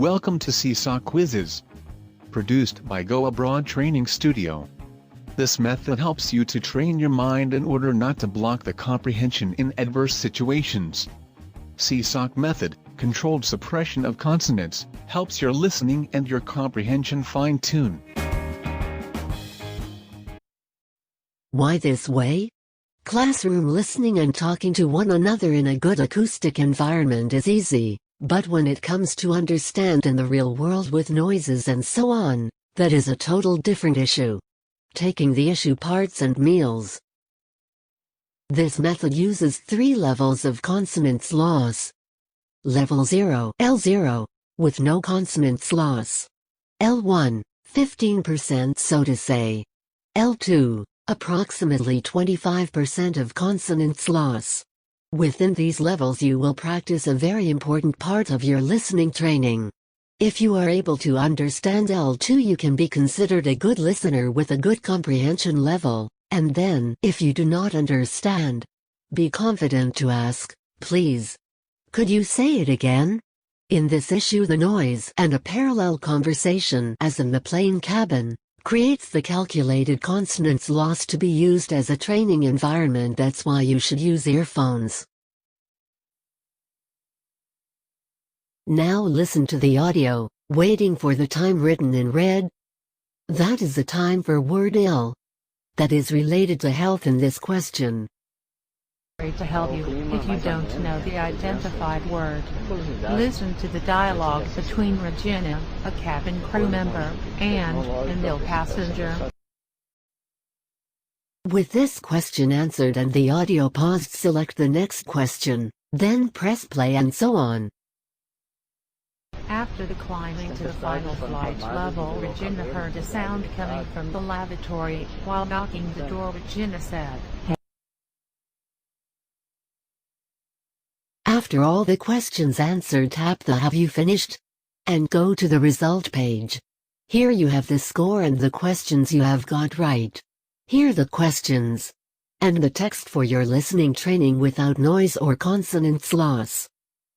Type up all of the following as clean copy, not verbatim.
Welcome to Seesaw Quizzes. Produced by Go Abroad Training Studio. This method helps you to train your mind in order not to block the comprehension in adverse situations. Seesaw method, controlled suppression of consonants, helps your listening and your comprehension fine-tune. Why this way? Classroom listening and talking to one another in a good acoustic environment is easy, but when it comes to understand in the real world with noises and so on, that is a total different issue. Taking the issue parts and meals. This method uses 3 levels of consonants loss. Level 0, L0, with no consonants loss. L1, 15% so to say. L2, approximately 25% of consonants loss. Within these levels you will practice a very important part of your listening training. If you are able to understand L2 you can be considered a good listener with a good comprehension level, and then, if you do not understand, be confident to ask, please. Could you say it again? In this issue the noise and a parallel conversation as in the plane cabin, creates the calculated consonants loss to be used as a training environment. That's why you should use earphones. Now listen to the audio, waiting for the time written in red. That is the time for word ill. That is related to health in this question. To help you if you don't know the identified word. Listen to the dialogue between Regina, a cabin crew member, and an ill passenger. With this question answered and the audio paused, select the next question, then press play and so on. After the climbing to the final flight level, Regina heard a sound coming from the lavatory. While knocking the door, Regina said, "Hey." After all the questions answered, tap the "Have you finished?" and go to the result page. Here you have the score and the questions you have got right. Here the questions. And the text for your listening training without noise or consonants loss.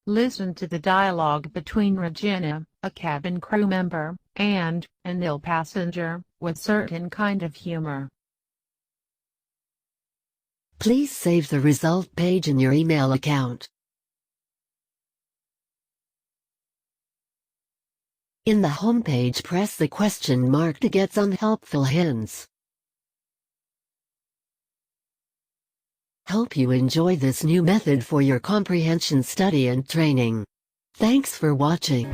Listen to the dialogue between Regina, a cabin crew member, and an ill passenger, with certain kind of humor. Please save the result page in your email account. In the home page, press the question mark to get some helpful hints. Hope you enjoy this new method for your comprehension study and training. Thanks for watching.